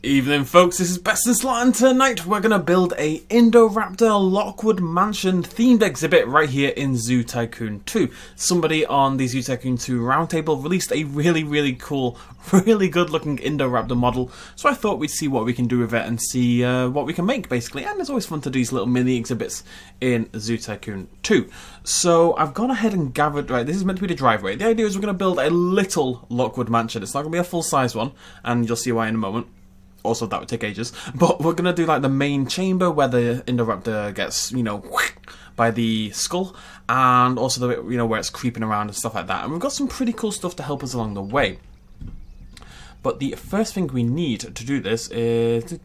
Evening folks, this is BestInSlot and tonight we're going to build a Indoraptor Lockwood Mansion themed exhibit right here in Zoo Tycoon 2. Somebody on the Zoo Tycoon 2 roundtable released a really cool, really good looking Indoraptor model, so I thought we'd see what we can do with it and see what we can make basically, and it's always fun to do these little mini exhibits in Zoo Tycoon 2. So I've gone ahead and gathered, right, this is meant to be the driveway. The idea is we're going to build a little Lockwood Mansion. It's not going to be a full size one, and you'll see why in a moment. Also, that would take ages, but we're going to do like the main chamber where the Indoraptor gets, you know, by the skull, and also the, you know, where it's creeping around and stuff like that. And we've got some pretty cool stuff to help us along the way. But the first thing we need to do this is,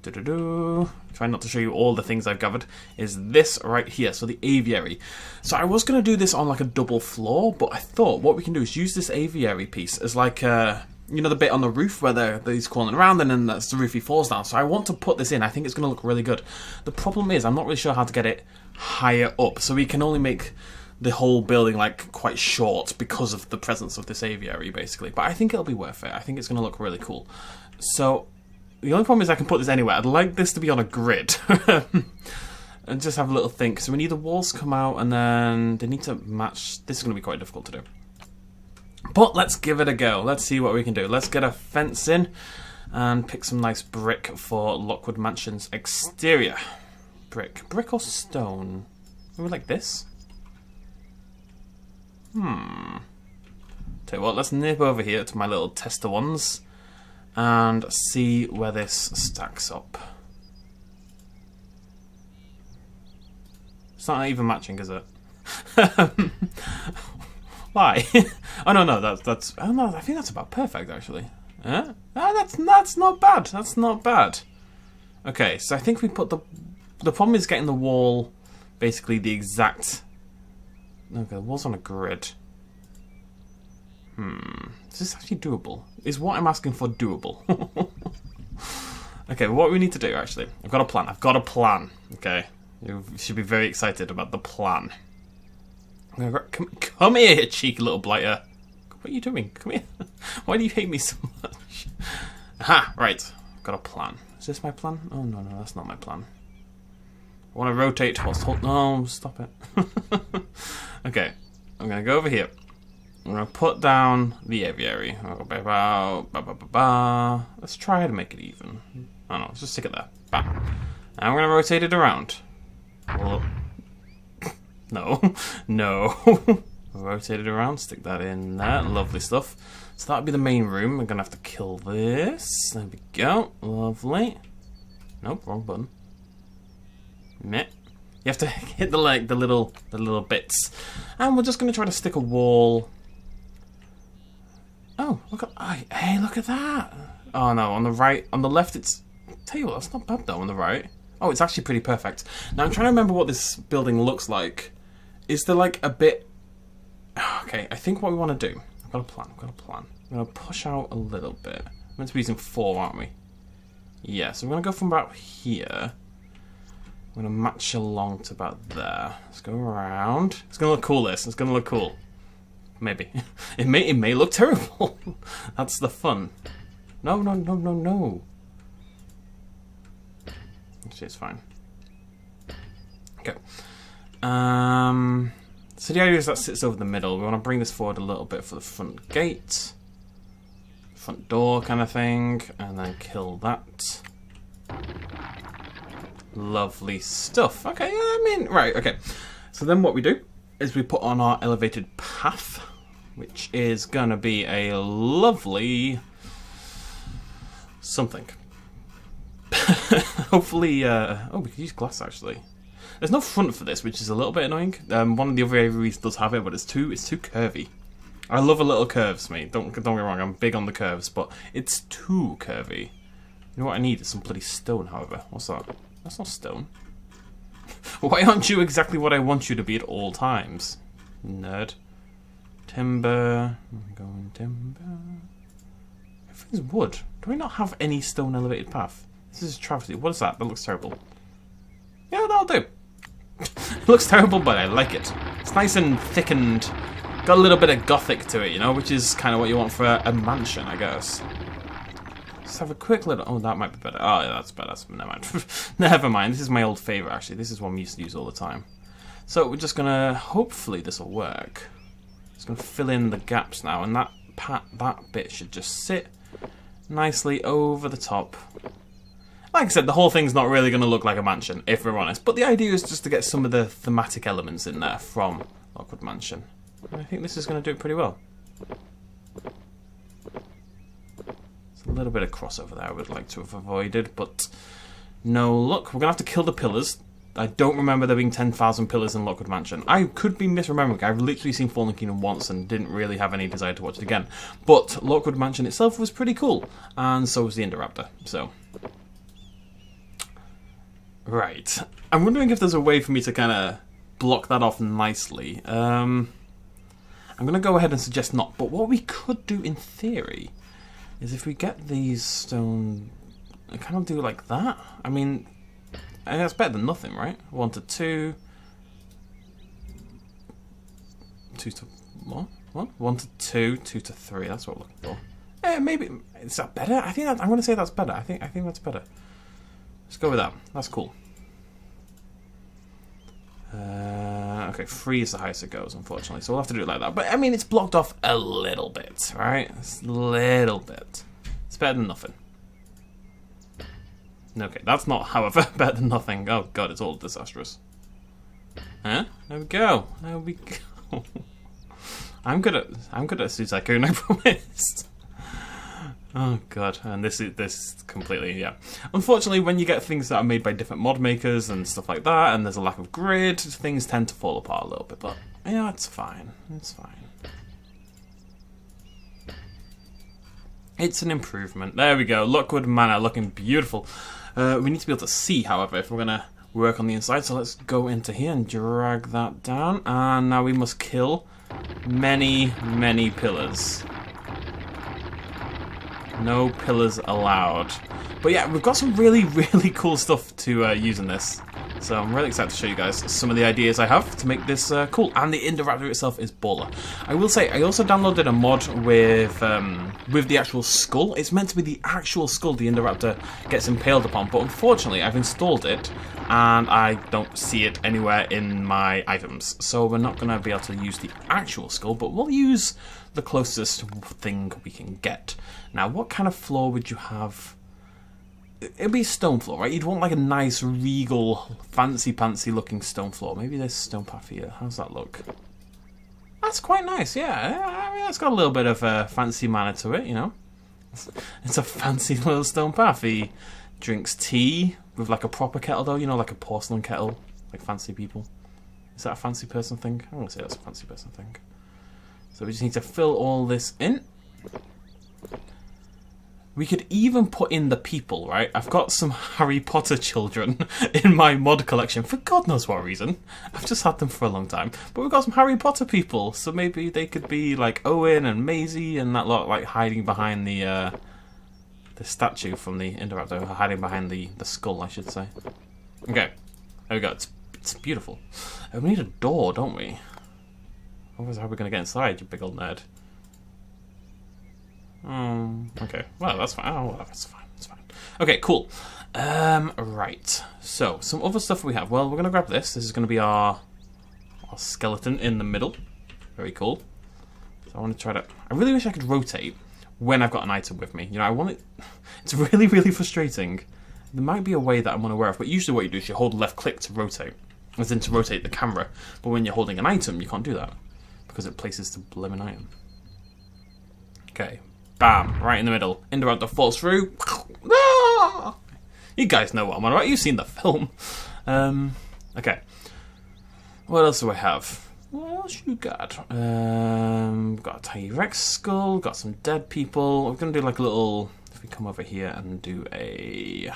try not to show you all the things I've gathered, is this right here, so the aviary. So I was going to do this on like a double floor, but I thought what we can do is use this aviary piece as like a, you know, the bit on the roof where he's crawling around and then that's the roof he falls down. So I want to put this in. I think it's going to look really good. The problem is I'm not really sure how to get it higher up. So we can only make the whole building like quite short because of the presence of this aviary basically. But I think it'll be worth it. I think it's going to look really cool. So the only problem is I can put this anywhere. I'd like this to be on a grid. And just have a little think. So we need the walls to come out and then they need to match. This is going to be quite difficult to do. But let's give it a go. Let's see what we can do. Let's get a fence in and pick some nice brick for Lockwood Mansion's exterior. Brick or stone? Maybe like this? Tell you what, let's nip over here to my little tester ones and see where this stacks up. It's not even matching, is it? Why? Oh no, that's. Oh no, I think that's about perfect actually. Oh, that's not bad. That's not bad. Okay, so I think we put the problem is getting the wall basically the exact. Okay, the wall's on a grid. Is this actually doable? Is what I'm asking for doable? Okay, well, what we need to do actually, I've got a plan. Okay, you should be very excited about the plan. Come here, cheeky little blighter. What are you doing? Come here. Why do you hate me so much? Aha, right. I've got a plan. Is this my plan? Oh, no, that's not my plan. I want to rotate whilst holding... No, stop it. Okay, I'm going to go over here. I'm going to put down the aviary. Let's try to make it even. I don't know, let's just stick it there. Bam. And I'm going to rotate it around. No. Rotate it around, stick that in there. Lovely stuff. So that'll be the main room. We're gonna have to kill this. There we go. Lovely. Nope, wrong button. Meh. You have to hit the little bits. And we're just gonna try to stick a wall. Oh, hey, look at that. Oh no, on the right, on the left it's, tell you what, that's not bad though on the right. Oh, it's actually pretty perfect. Now I'm trying to remember what this building looks like. Is there like a bit... Okay, I think what we want to do... I've got a plan. I'm going to push out a little bit. We're meant to be using 4, aren't we? Yeah, so we're going to go from about here. I'm going to match along to about there. Let's go around. It's going to look cool, this. It's going to look cool. Maybe. It may look terrible. That's the fun. No. Actually, it's fine. Okay. So the idea is that sits over the middle. We want to bring this forward a little bit for the front gate, front door kind of thing, and then kill that. Lovely stuff. Okay, yeah, I mean, right, okay. So then what we do is we put on our elevated path, which is gonna be a lovely something. Hopefully, oh, we could use glass actually. There's no front for this, which is a little bit annoying. One of the other aviaries does have it, but it's too curvy. I love a little curves, mate. Don't get me wrong, I'm big on the curves, but it's too curvy. You know what I need is some bloody stone, however. What's that? That's not stone. Why aren't you exactly what I want you to be at all times? Nerd. Timber. I'm going timber. Everything's wood. Do we not have any stone elevated path? This is a travesty. What is that? That looks terrible. Yeah, that'll do. It looks terrible, but I like it. It's nice and thickened. Got a little bit of gothic to it, you know, which is kind of what you want for a mansion, I guess. Just have a quick little... Oh, that might be better. Oh, yeah, that's better. Never mind. Never mind. This is my old favourite, actually. This is one we used to use all the time. So we're just going to... Hopefully this will work. Just going to fill in the gaps now. And that bit should just sit nicely over the top. Like I said, the whole thing's not really going to look like a mansion, if we're honest. But the idea is just to get some of the thematic elements in there from Lockwood Mansion. And I think this is going to do it pretty well. There's a little bit of crossover there I would like to have avoided, but no luck. We're going to have to kill the pillars. I don't remember there being 10,000 pillars in Lockwood Mansion. I could be misremembering. I've literally seen Fallen Kingdom once and didn't really have any desire to watch it again. But Lockwood Mansion itself was pretty cool, and so was the Indoraptor. So, right. I'm wondering if there's a way for me to kind of block that off nicely. I'm going to go ahead and suggest not. But what we could do in theory is if we get these stone, kind of do it like that. I mean, that's better than nothing, right? 1 to 2. 2 to what? 1 to 2, 2 to 3. That's what we're looking for. Maybe is that better? I think I'm going to say that's better. I think that's better. Let's go with that. That's cool. Okay, 3 is the highest it goes, unfortunately. So we'll have to do it like that. But I mean, it's blocked off a little bit, right? It's a little bit. It's better than nothing. Okay, that's not, however, better than nothing. Oh god, it's all disastrous. Huh? There we go. There we go. I'm good at Zoo Tycoon, I promised. Oh god, and this completely, yeah. Unfortunately, when you get things that are made by different mod makers and stuff like that, and there's a lack of grid, things tend to fall apart a little bit, but yeah, it's fine. It's fine. It's an improvement. There we go. Lockwood Manor looking beautiful. We need to be able to see, however, if we're going to work on the inside. So let's go into here and drag that down. And now we must kill many, many pillars. No pillars allowed. But yeah, we've got some really, really cool stuff to use in this. So I'm really excited to show you guys some of the ideas I have to make this cool. And the Indoraptor itself is baller. I will say, I also downloaded a mod with the actual skull. It's meant to be the actual skull the Indoraptor gets impaled upon. But unfortunately, I've installed it and I don't see it anywhere in my items. So we're not going to be able to use the actual skull, but we'll use the closest thing we can get. Now, what kind of floor would you have? It'd be a stone floor, right? You'd want like a nice, regal, fancy looking stone floor. Maybe this stone path here. How's that look? That's quite nice, yeah. I mean, it's got a little bit of a fancy manner to it, you know. It's a fancy little stone path. He drinks tea with like a proper kettle, though. You know, like a porcelain kettle, like fancy people. Is that a fancy person thing? I want to say that's a fancy person thing. So we just need to fill all this in. We could even put in the people, right? I've got some Harry Potter children in my mod collection for God knows what reason. I've just had them for a long time. But we've got some Harry Potter people, so maybe they could be like Owen and Maisie and that lot, like hiding behind the statue from the Indoraptor, hiding behind the skull, I should say. Okay, there we go. It's beautiful. We need a door, don't we? Otherwise, how are we going to get inside, you big old nerd? Okay. Well, that's fine. Oh, that's fine. That's fine. Okay, cool. Right. So, some other stuff we have. Well, we're going to grab this. This is going to be our skeleton in the middle. Very cool. So I want to try to... I really wish I could rotate when I've got an item with me. You know, I want it... It's really, really frustrating. There might be a way that I'm unaware of, but usually what you do is you hold left click to rotate. As in to rotate the camera. But when you're holding an item, you can't do that. Because it places the blimmin' item. Okay. Bam, right in the middle. Indoraptor falls through. Ah! You guys know what I'm on, right? You've seen the film. Okay. What else do I have? What else you got? Got a T-Rex skull. Got some dead people. We're gonna do like a little. If we come over here and do a.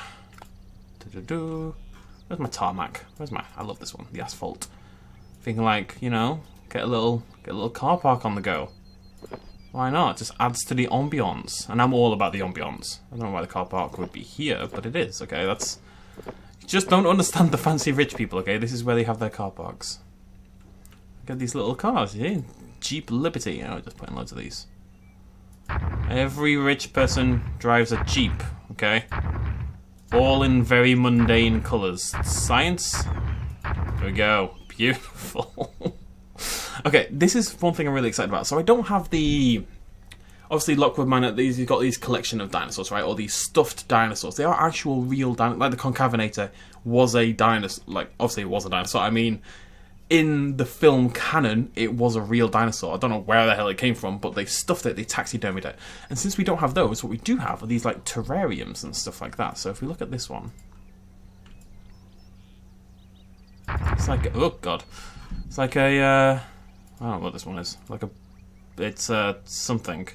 Where's my tarmac? Where's my? I love this one. The asphalt. Thinking like, you know, get a little car park on the go. Why not? It just adds to the ambiance. And I'm all about the ambiance. I don't know why the car park would be here, but it is, okay? That's... You just don't understand the fancy rich people, okay? This is where they have their car parks. Get these little cars, yeah? Jeep Liberty. You know, just putting loads of these. Every rich person drives a Jeep, okay? All in very mundane colours. Science? There we go. Beautiful. Okay, this is one thing I'm really excited about. So I don't have the... Obviously, Lockwood Manor, you've got these collection of dinosaurs, right? Or these stuffed dinosaurs. They are actual real dinosaurs. Like the Concavinator was a dinosaur. Like, obviously it was a dinosaur. I mean, in the film canon, it was a real dinosaur. I don't know where the hell it came from, but they stuffed it, they taxidermied it. And since we don't have those, what we do have are these, like, terrariums and stuff like that. So if we look at this one... It's like... Oh, God. It's like a... I don't know what this one is. Like a... It's something.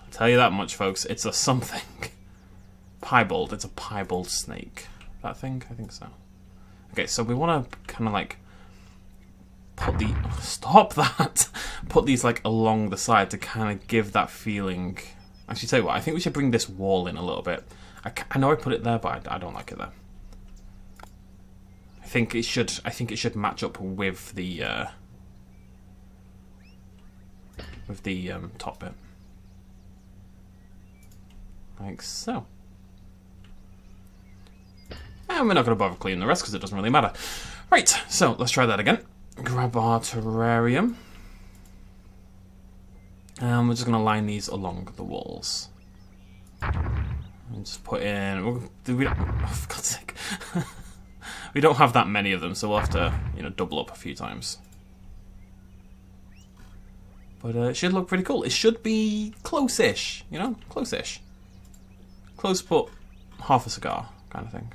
I'll tell you that much, folks. It's a something. Piebald. It's a piebald snake. That thing? I think so. Okay, so we want to kind of like put the... Stop that! Put these like along the side to kind of give that feeling. Actually, tell you what, I think we should bring this wall in a little bit. I know I put it there, but I don't like it there. I think it should match up with the top bit. Like so. And we're not going to bother cleaning the rest because it doesn't really matter. Right, so let's try that again. Grab our terrarium. And we're just going to line these along the walls. And just put in... We don't, oh, for God's sake. We don't have that many of them, so we'll have to, double up a few times. But it should look pretty cool. It should be close-ish, close-ish. Close but half a cigar kind of thing.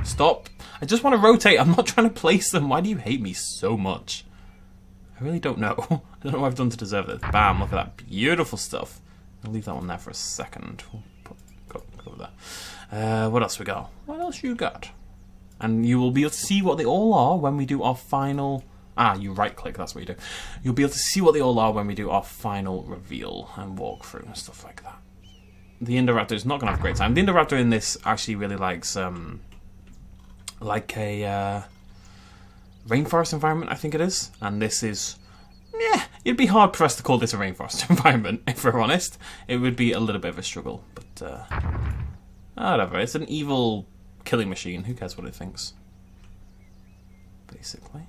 Stop. I just want to rotate. I'm not trying to place them. Why do you hate me so much? I really don't know. I don't know what I've done to deserve this. Bam, look at that beautiful stuff. I'll leave that one there for a second. We'll go over there. What else we got? What else you got? And you will be able to see what they all are when we do our final... you right-click, that's what you do. You'll be able to see what they all are when we do our final reveal and walkthrough and stuff like that. The Indoraptor is not going to have a great time. The Indoraptor in this actually really likes, like a rainforest environment, I think it is. And this is, it'd be hard-pressed to call this a rainforest environment, if we're honest. It would be a little bit of a struggle, but whatever. It's an evil killing machine. Who cares what it thinks? Basically.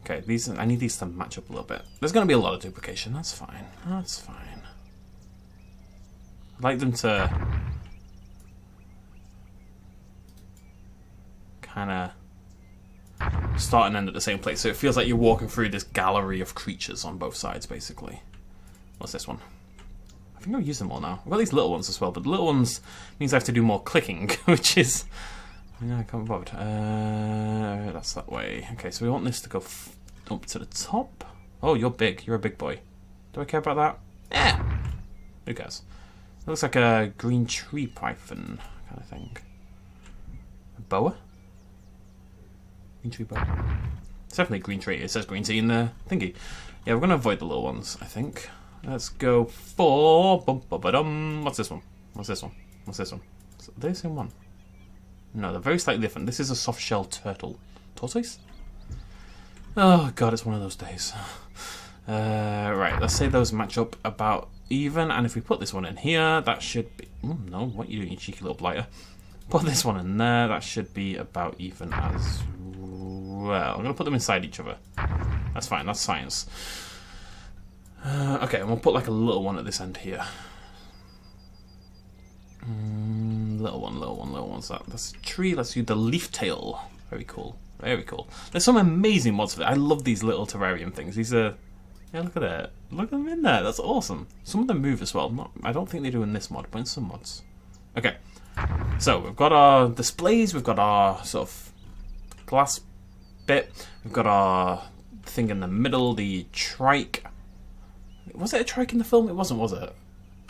Okay, I need these to match up a little bit. There's going to be a lot of duplication. That's fine. That's fine. I'd like them to kind of start and end at the same place, so it feels like you're walking through this gallery of creatures on both sides, basically. What's this one? I think I'll use them all now. I've got these little ones as well, but the little ones means I have to do more clicking, which is... I can't be bothered. That's that way. Okay, so we want this to go up to the top. Oh, you're big. You're a big boy. Do I care about that? Yeah. Who cares? It looks like a green tree python kind of thing. A boa? Green tree boa. It's definitely green tree. It says green tea in the thingy. Yeah, we're going to avoid the little ones, I think. Let's go for... What's this one? What's this one? What's this one? Are they the same one? No, they're very slightly different. This is a soft-shell turtle. Tortoise? Oh, God, it's one of those days. Right, let's say those match up about even. And if we put this one in here, that should be... no, what are you doing, you cheeky little blighter? Put this one in there, that should be about even as well. I'm going to put them inside each other. That's fine, that's science. Okay, and we'll put like a little one at this end here. Little one. That's a tree. Let's do the leaf tail. Very cool. Very cool. There's some amazing mods for it. I love these little terrarium things. These are... Yeah, look at that. Look at them in there. That's awesome. Some of them move as well. I don't think they do in this mod, but in some mods. Okay. So, we've got our displays. We've got our sort of glass bit. We've got our thing in the middle, the trike. Was it a trike in the film? It wasn't, was it?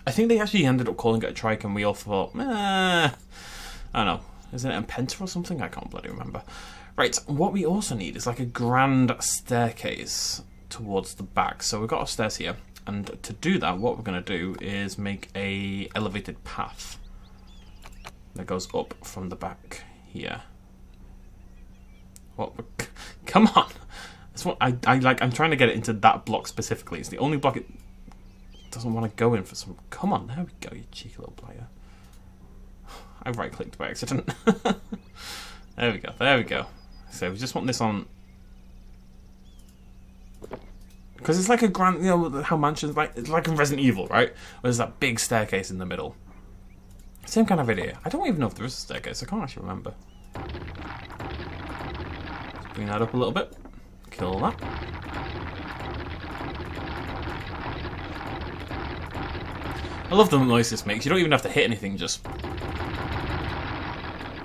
I think they actually ended up calling it a trike, and we all thought, I don't know. Isn't it a penta or something? I can't bloody remember. Right, what we also need is like a grand staircase towards the back. So we've got our stairs here, and to do that, what we're going to do is make a elevated path that goes up from the back here. What? Come on! That's what I like. I'm trying to get it into that block specifically. It's the only block it doesn't want to go in for some... Come on, there we go, you cheeky little player. I right-clicked by accident. There we go, there we go. So we just want this on... Because it's like a grand... You know, how mansions... It's like in Resident Evil, right? Where there's that big staircase in the middle. Same kind of idea. I don't even know if there is a staircase. I can't actually remember. Let's bring that up a little bit. Kill that. I love the noise this makes. You don't even have to hit anything, just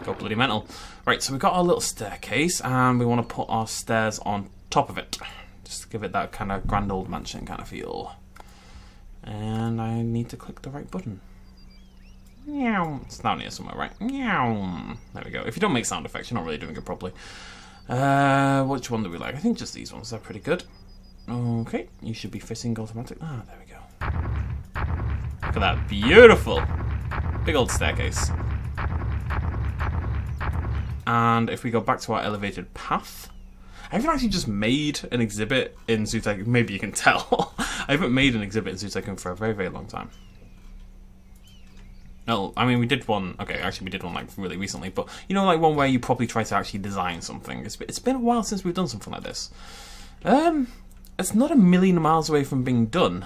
go bloody mental. Right, so we've got our little staircase, and we want to put our stairs on top of it. Just to give it that kind of grand old mansion kind of feel. And I need to click the right button. Meow. It's down here somewhere, right? Meow. There we go. If you don't make sound effects, you're not really doing it properly. Which one do we like? I think just these ones. They're pretty good. Okay, you should be fitting automatic. Ah, there we go. Look at that. Beautiful. Big old staircase. And if we go back to our elevated path, I haven't actually just made an exhibit in Zoo Tycoon. Maybe you can tell. I haven't made an exhibit in Zoo Tycoon for a very, very long time. No, I mean, we did one... Okay, actually, we did one, like, really recently. But, you know, like, one where you probably try to actually design something. It's been a while since we've done something like this. It's not a million miles away from being done.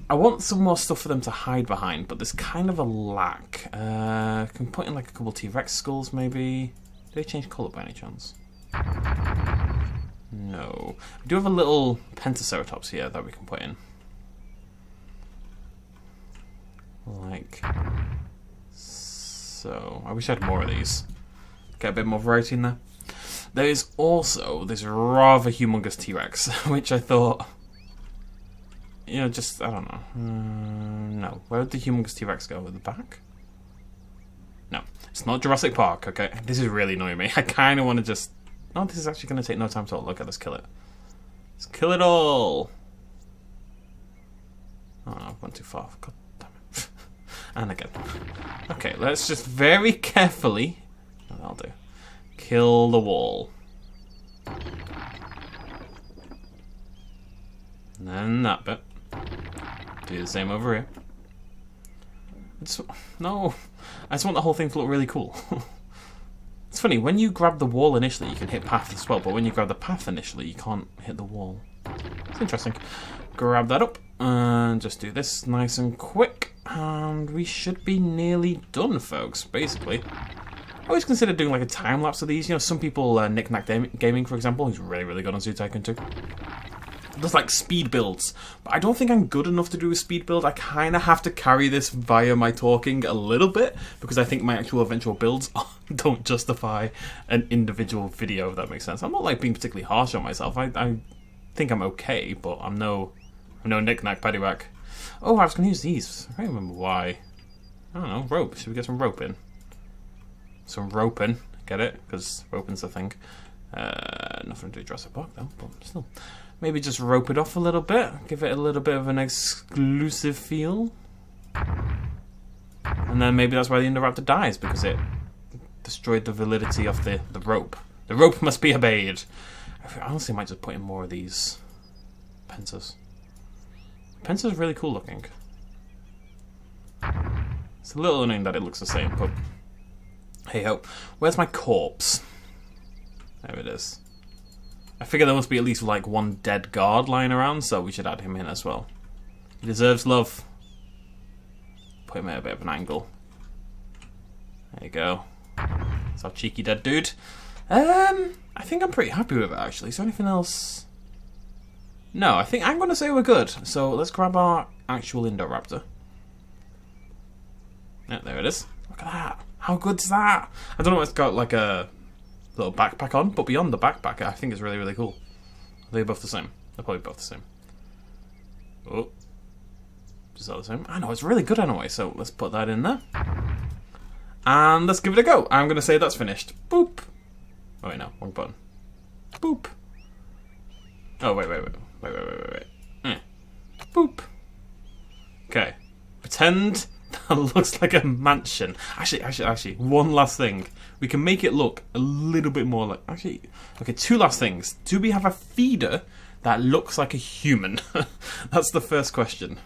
I want some more stuff for them to hide behind, but there's kind of a lack. I can put in, like, a couple T-Rex skulls, maybe. Do they change colour by any chance? No. We do have a little Pentaceratops here that we can put in. Like so. I wish I had more of these. Get a bit more variety in there. There is also this rather humongous T-Rex, which I thought, you know, just, I don't know. No. Where would the humongous T-Rex go? At the back? No. It's not Jurassic Park, okay? This is really annoying me. I kind of want to just... Oh, this is actually going to take no time at all. Look, let's kill it. Let's kill it all! Oh, no, I've gone too far. God damn it. And again. Okay, let's just very carefully... Oh, that'll do. Kill the wall. And then that bit. Do the same over here. No. I just want the whole thing to look really cool. It's funny, when you grab the wall initially, you can hit path as well, but when you grab the path initially, you can't hit the wall. It's interesting. Grab that up, and just do this nice and quick, and we should be nearly done, folks, basically. I always consider doing like a time-lapse of these. You know, some people, Knick-Knack Gaming, for example, who's really, really good on Zoo Tycoon 2. Does like speed builds, but I don't think I'm good enough to do a speed build. I kind of have to carry this via my talking a little bit, because I think my actual eventual builds don't justify an individual video, if that makes sense. I'm not like being particularly harsh on myself. I think I'm okay, but I'm no Knick-Knack Paddywhack. Oh, I was going to use these. I don't remember why. I don't know, rope. Should we get some rope in? Some roping, get it? Because roping's the thing. Nothing to do with Jurassic Park though, but still. Maybe just rope it off a little bit, give it a little bit of an exclusive feel. And then maybe that's why the Indoraptor dies, because it destroyed the validity of the rope. The rope must be obeyed. I honestly might just put in more of these Pentas. Penta's really cool looking. It's a little annoying that it looks the same, but hey ho. Where's my corpse? There it is. I figure there must be at least like one dead guard lying around, so we should add him in as well. He deserves love. Put him at a bit of an angle. There you go. That's our cheeky dead dude. I think I'm pretty happy with it actually. Is there anything else? No, I think I'm going to say we're good. So let's grab our actual Indoraptor. Yeah, there it is. Look at that. How good's that? I don't know if it's got like a little backpack on, but beyond the backpack, I think it's really, really cool. Are they both the same? They're probably both the same. Oh. Is that the same? I know, it's really good anyway, so let's put that in there. And let's give it a go. I'm going to say that's finished. Boop. Oh, wait, no. Wrong button. Boop. Oh, wait. Boop. Okay. Pretend that looks like a mansion. Actually, one last thing. We can make it look a little bit more like... Actually, okay, two last things. Do we have a feeder that looks like a human? That's the first question.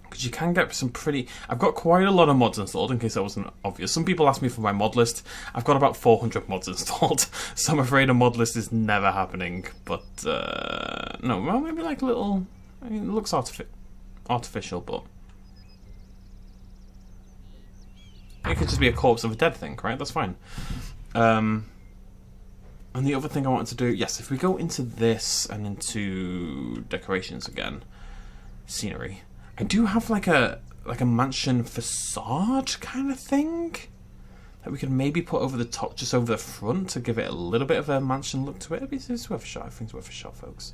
Because you can get some pretty... I've got quite a lot of mods installed, in case that wasn't obvious. Some people ask me for my mod list. I've got about 400 mods installed, so I'm afraid a mod list is never happening. But, no, well, maybe like a little... I mean, it looks artificial, but... It could just be a corpse of a dead thing, right? That's fine. And the other thing I wanted to do... Yes, if we go into this and into decorations again, scenery... I do have like a mansion facade kind of thing that we could maybe put over the top, just over the front, to give it a little bit of a mansion look to it. It's worth a shot. Everything's worth a shot, folks.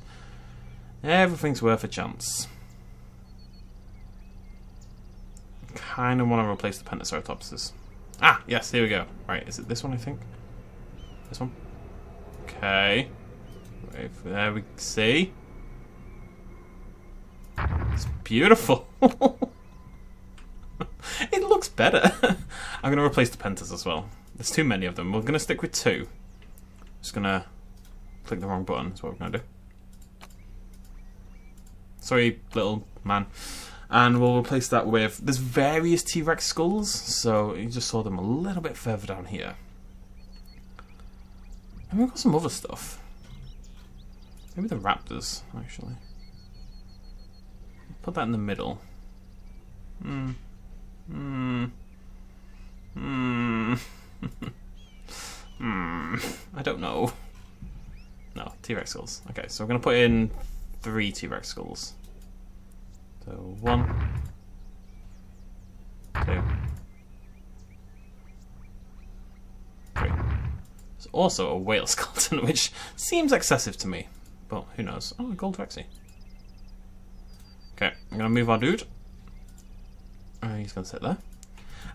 Everything's worth a chance. Kind of want to replace the Pentaceratopses. Ah, yes, here we go. Right, is it this one, I think? This one? Okay. Wait, there we see. It's beautiful. It looks better. I'm going to replace the Pentas as well. There's too many of them. We're going to stick with 2. Just going to click the wrong button. That's what we're going to do. Sorry, little man. And we'll replace that with... There's various T-Rex skulls, so you just saw them a little bit further down here. And we've got some other stuff. Maybe the raptors, actually. Put that in the middle. I don't know. No, T-Rex skulls. Okay, so we're going to put in 3 T-Rex skulls. So 1, 2, 3. There's also a whale skeleton, which seems excessive to me. But who knows? Oh, a gold Rexy. Okay, I'm going to move our dude. He's going to sit there.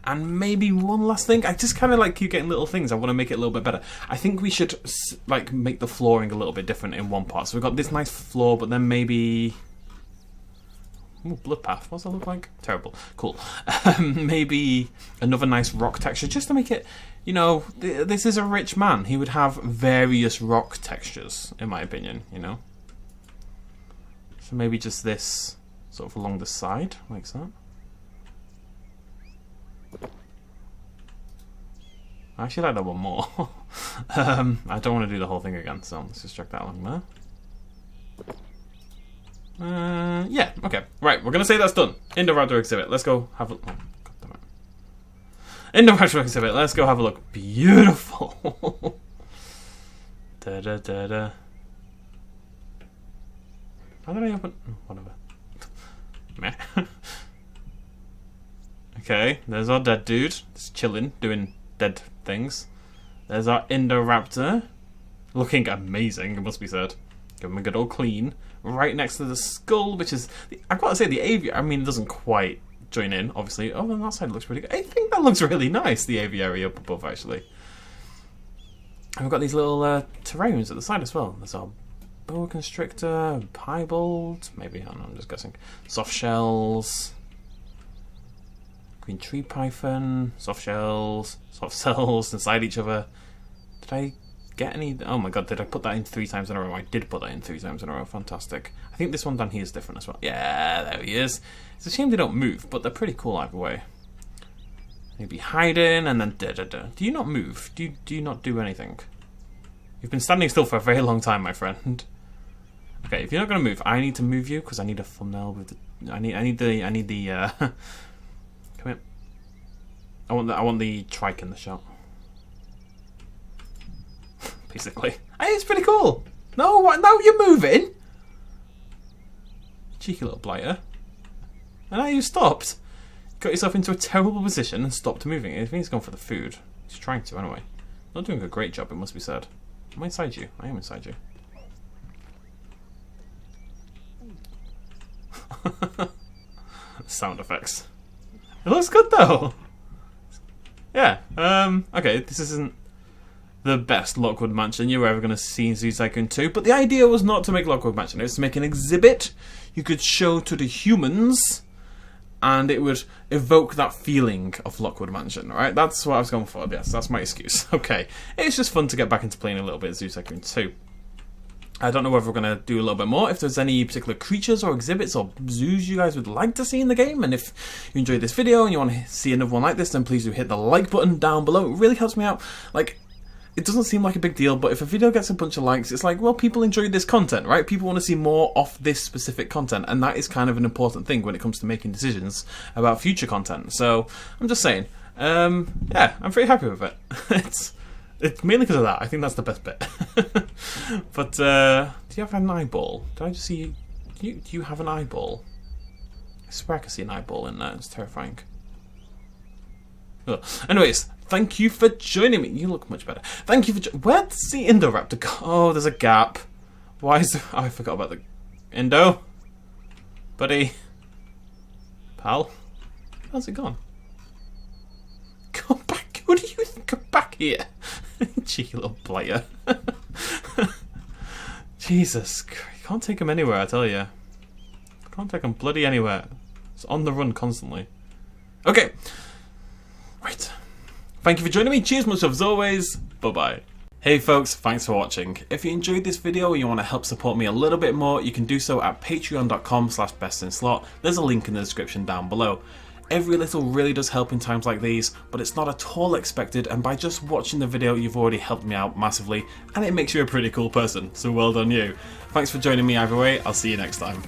And maybe one last thing. I just kind of like keep getting little things. I want to make it a little bit better. I think we should like make the flooring a little bit different in one part. So we've got this nice floor, but then maybe... Ooh, blood path. What's that look like? Terrible. Cool. Maybe another nice rock texture, just to make it, you know, this is a rich man. He would have various rock textures, in my opinion, you know. So maybe just this... sort of along the side, like that. I actually like that one more. I don't want to do the whole thing again, so let's just drag that along there. Yeah, okay. Right, we're going to say that's done. Indoraptor exhibit. Let's go have a look. Oh, God damn it. Indoraptor exhibit. Let's go have a look. Beautiful. Da da da da. How did I open? Whatever. Meh. Okay, there's our dead dude. Just chilling, doing dead things. There's our Indoraptor. Looking amazing, it must be said. Give him a good old clean. Right next to the skull, which is... I've got to say, the aviary... I mean, it doesn't quite join in, obviously. Oh, on that side looks pretty good. I think that looks really nice, the aviary up above, actually. And we've got these little terrariums at the side as well. There's our boa constrictor, piebald, maybe, I don't know, I'm just guessing. Soft shells, green tree python, soft shells, soft cells inside each other. Did I get any? Oh my god, did I put that in 3 times in a row? I did put that in 3 times in a row, fantastic. I think this one down here is different as well. Yeah, there he is. It's a shame they don't move, but they're pretty cool either way. Maybe hiding and then da-da-da. Do you not move? Do you not do anything? You've been standing still for a very long time, my friend. Okay, if you're not going to move, I need to move you because I need a thumbnail with the... I need the come here. I want the trike in the shot. Basically. Hey, it's pretty cool. No, what? Now you're moving. Cheeky little blighter. And now you stopped. Got yourself into a terrible position and stopped moving. I think he's gone for the food. He's trying to anyway. Not doing a great job, it must be said. Am I inside you? I am inside you. Sound effects. It looks good though. Yeah. Okay, this isn't the best Lockwood Mansion you're ever going to see in Zoo Tycoon 2, but the idea was not to make Lockwood Mansion. It was to make an exhibit you could show to the humans and it would evoke that feeling of Lockwood Mansion, right? That's what I was going for, yes, that's my excuse. Okay, it's just fun to get back into playing a little bit of Zoo Tycoon 2. I don't know whether we're going to do a little bit more, if there's any particular creatures or exhibits or zoos you guys would like to see in the game, and if you enjoyed this video and you want to see another one like this, then please do hit the like button down below. It really helps me out. Like, it doesn't seem like a big deal, but if a video gets a bunch of likes, it's like, well, people enjoy this content, right? People want to see more of this specific content, and that is kind of an important thing when it comes to making decisions about future content. So, I'm just saying, yeah, I'm pretty happy with it. It's mainly because of that. I think that's the best bit. But, do you have an eyeball? Did I just see... Do you have an eyeball? I swear I can see an eyeball in there. It's terrifying. Ugh. Anyways, thank you for joining me. You look much better. Thank you for where'd the Indoraptor go? Oh, there's a gap. Why is there... Oh, I forgot about the... Indo? Buddy? Pal? How's it gone? Come back. What do you think? Come back here. Cheeky little blighter. Jesus, you can't take him anywhere, I tell you. Can't take him bloody anywhere. It's on the run constantly. Okay. Right. Thank you for joining me. Cheers, much love as always. Bye-bye. Hey folks, thanks for watching. If you enjoyed this video and you want to help support me a little bit more, you can do so at patreon.com/BestInSlot. There's a link in the description down below. Every little really does help in times like these, but it's not at all expected, and by just watching the video you've already helped me out massively, and it makes you a pretty cool person, so well done you. Thanks for joining me either way, I'll see you next time.